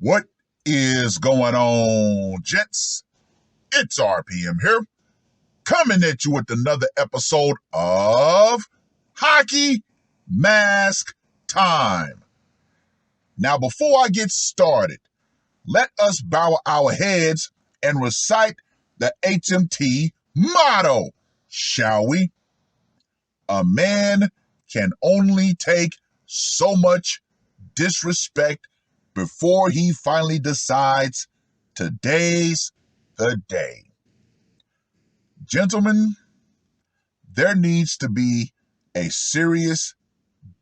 What is going on, gents? It's RPM here, coming at you with another episode of Hockey Mask Time. Now, before I get started, let us bow our heads and recite the HMT motto, shall we? A man can only take so much disrespect before he finally decides today's the day. Gentlemen, there needs to be a serious,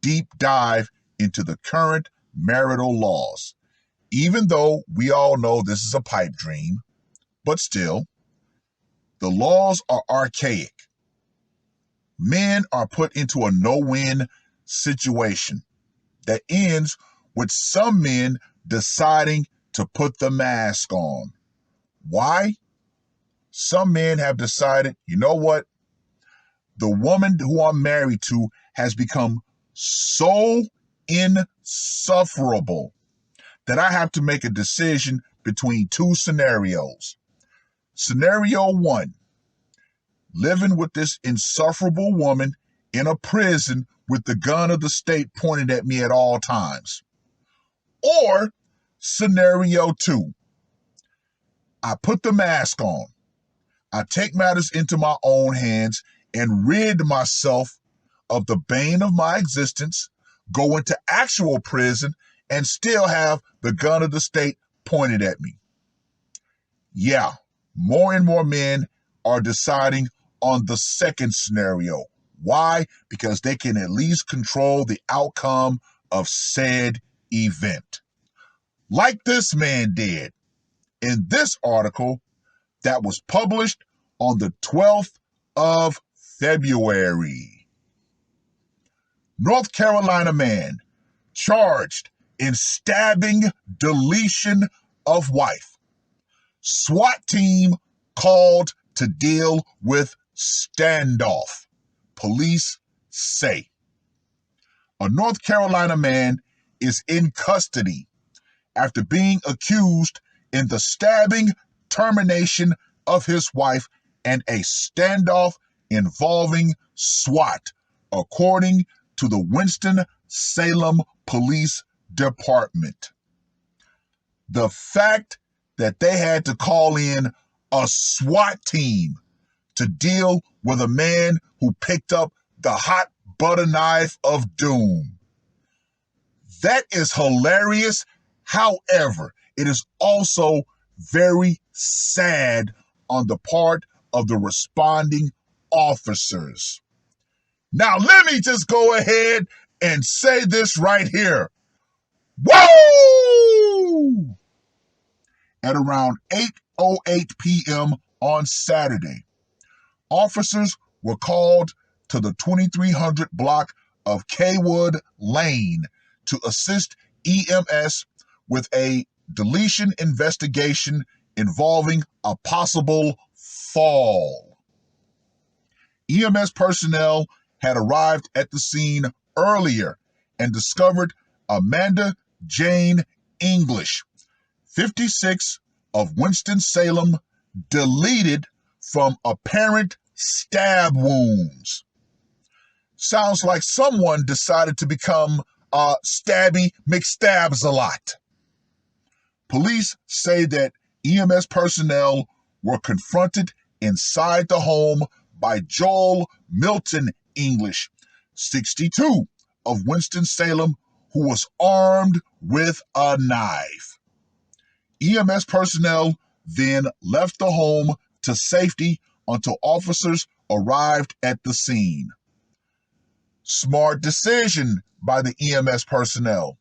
deep dive into the current marital laws. Even though we all know this is a pipe dream, but still, the laws are archaic. Men are put into a no-win situation that ends with some men deciding to put the mask on. Why? Some men have decided, you know what? The woman who I'm married to has become so insufferable that I have to make a decision between two scenarios. Scenario one, living with this insufferable woman in a prison with the gun of the state pointed at me at all times. Or scenario two, I put the mask on. I take matters into my own hands and rid myself of the bane of my existence, go into actual prison, and still have the gun of the state pointed at me. Yeah, more and more men are deciding on the second scenario. Why? Because they can at least control the outcome of said event. Like this man did in this article that was published on the 12th of February. North Carolina man charged in stabbing deletion of wife. SWAT team called to deal with standoff, police say. A North Carolina man is in custody after being accused in the stabbing, termination of his wife, and a standoff involving SWAT, according to the Winston-Salem Police Department. The fact that they had to call in a SWAT team to deal with a man who picked up the hot butter knife of doom. That is hilarious. However, it is also very sad on the part of the responding officers. Now, let me just go ahead and say this right here. Woo! At around 8:08 p.m. on Saturday, officers were called to the 2300 block of Kaywood Lane to assist EMS with a deletion investigation involving a possible fall. EMS personnel had arrived at the scene earlier and discovered Amanda Jane English, 56, of Winston-Salem, deleted from apparent stab wounds. Sounds like someone decided to become Stabby McStabs a lot. Police say that EMS personnel were confronted inside the home by Joel Milton English, 62, of Winston-Salem, who was armed with a knife. EMS personnel then left the home to safety until officers arrived at the scene. Smart decision by the EMS personnel.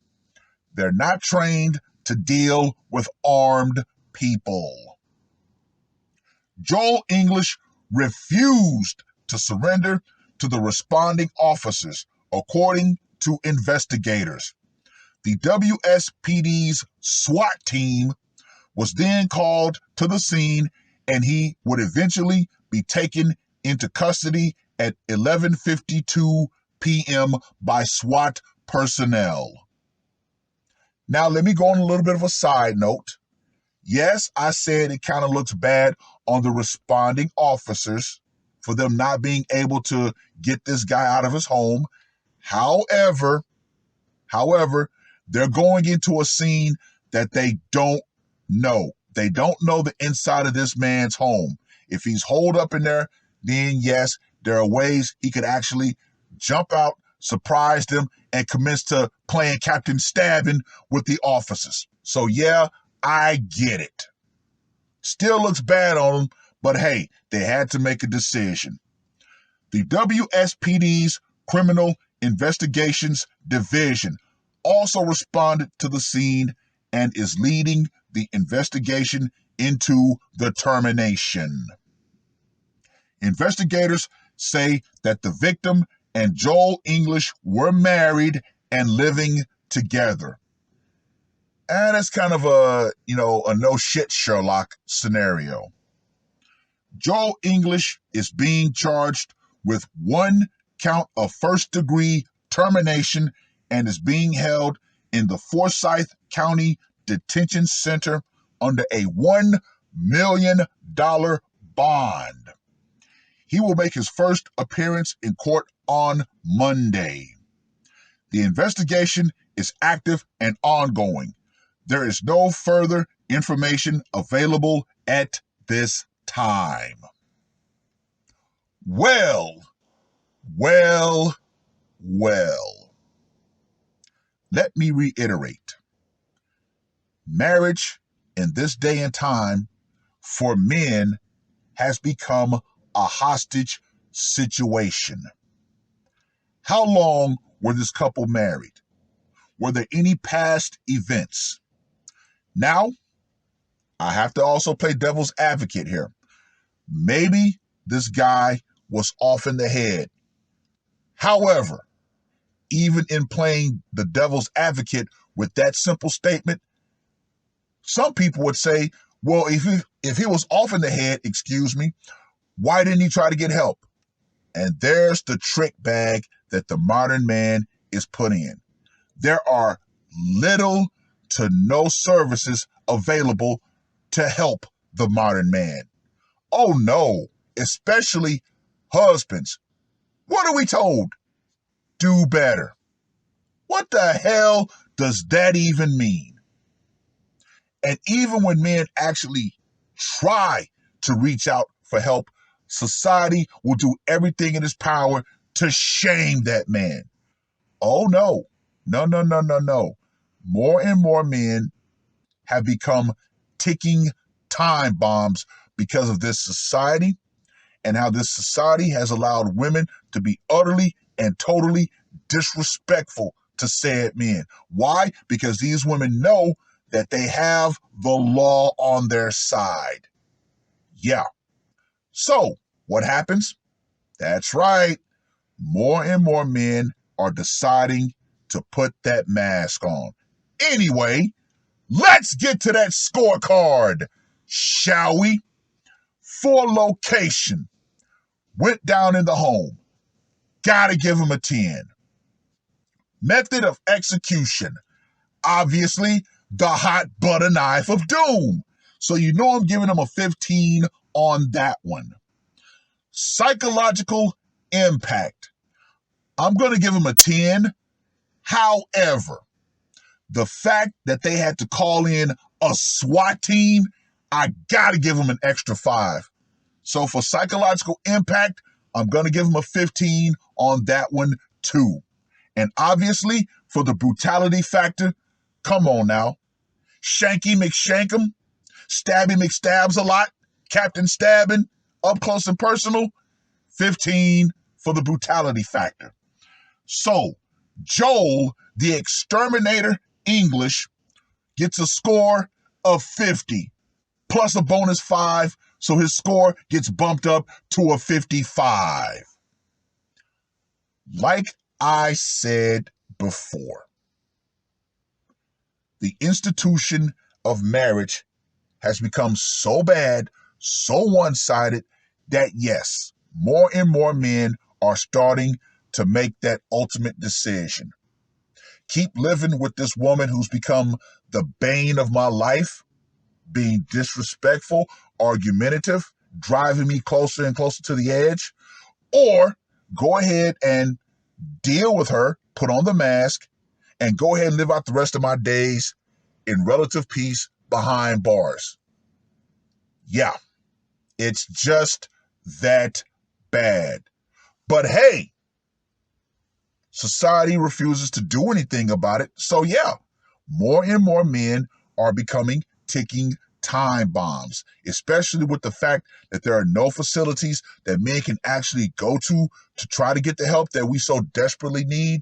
They're not trained to deal with armed people. Joel English refused to surrender to the responding officers, according to investigators. The WSPD's SWAT team was then called to the scene, and he would eventually be taken into custody at 11:52 p.m. by SWAT personnel. Now, let me go on a little bit of a side note. Yes, I said it kind of looks bad on the responding officers for them not being able to get this guy out of his home. However, they're going into a scene that they don't know. They don't know the inside of this man's home. If he's holed up in there, then yes, there are ways he could actually jump out, surprise them, and commence to playing Captain Stabbing with the officers. So yeah, I get it. Still looks bad on them, but hey, they had to make a decision. The WSPD's Criminal Investigations Division also responded to the scene and is leading the investigation into the termination. Investigators say that the victim and Joel English were married and living together. And that's kind of a no shit Sherlock scenario. Joel English is being charged with 1 count of first-degree termination and is being held in the Forsyth County Detention Center under a $1 million bond. He will make his first appearance in court on Monday. The investigation is active and ongoing. There is no further information available at this time. Well. Let me reiterate. Marriage in this day and time for men has become a hostage situation. How long were this couple married? Were there any past events? Now, I have to also play devil's advocate here. Maybe this guy was off in the head. However, even in playing the devil's advocate with that simple statement, some people would say, well, if he was off in the head, why didn't he try to get help? And there's the trick bag that the modern man is put in. There are little to no services available to help the modern man. Oh no, especially husbands. What are we told? Do better. What the hell does that even mean? And even when men actually try to reach out for help, society will do everything in its power to shame that man. Oh no. No. More and more men have become ticking time bombs because of this society and how this society has allowed women to be utterly and totally disrespectful to said men. Why? Because these women know that they have the law on their side. Yeah. So, what happens? That's right. More and more men are deciding to put that mask on. Anyway, let's get to that scorecard, shall we? For location, went down in the home. Gotta give him a 10. Method of execution, obviously the hot butter knife of doom. So you know I'm giving him a 15 on that one. Psychological impact, I'm going to give him a 10. However, the fact that they had to call in a SWAT team, I got to give him an extra 5. So for psychological impact, I'm going to give him a 15 on that one too. And obviously, for the brutality factor, come on now. Shanky McShankum, Stabby McStabs a lot, Captain Stabbing, up close and personal, 15 for the brutality factor. So, Joel, the Exterminator English, gets a score of 50, plus a bonus 5, so his score gets bumped up to a 55. Like I said before, the institution of marriage has become so bad, so one-sided, that yes, more and more men are starting to make that ultimate decision. keep living with this woman who's become the bane of my life, being disrespectful, argumentative, driving me closer and closer to the edge, or go ahead and deal with her, put on the mask, and go ahead and live out the rest of my days in relative peace behind bars. Yeah, it's just that bad. But hey, society refuses to do anything about it. So yeah, more and more men are becoming ticking time bombs, especially with the fact that there are no facilities that men can actually go to try to get the help that we so desperately need.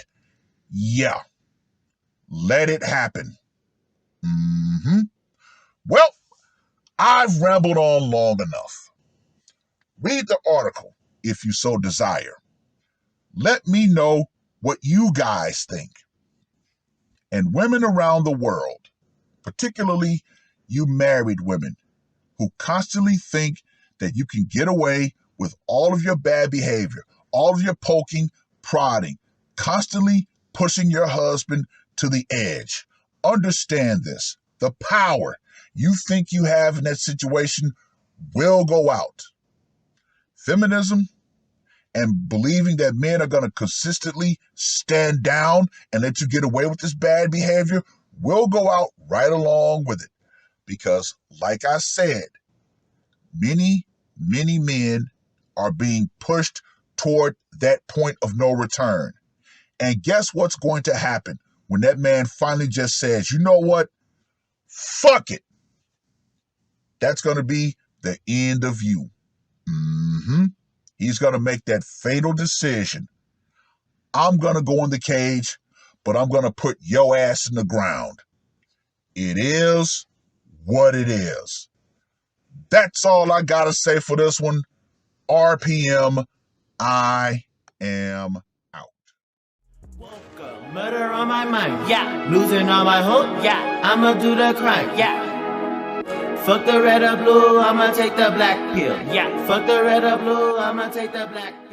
Yeah, let it happen. Well, I've rambled on long enough. Read the article if you so desire. Let me know what you guys think. And women around the world, particularly you married women who constantly think that you can get away with all of your bad behavior, all of your poking, prodding, constantly pushing your husband to the edge. Understand this. The power you think you have in that situation will go out. Feminism and believing that men are going to consistently stand down and let you get away with this bad behavior will go out right along with it. Because, like I said, many, many men are being pushed toward that point of no return. And guess what's going to happen when that man finally just says, you know what? Fuck it. That's going to be the end of you. He's going to make that fatal decision. I'm going to go in the cage, but I'm going to put your ass in the ground. It is what it is. That's all I got to say for this one. RPM, I am out. Murder on my mind, yeah. Losing all my hope, yeah. I'ma do the crime, yeah. Fuck the red or blue, I'ma take the black pill. Yeah, fuck the red or blue, I'ma take the black pill.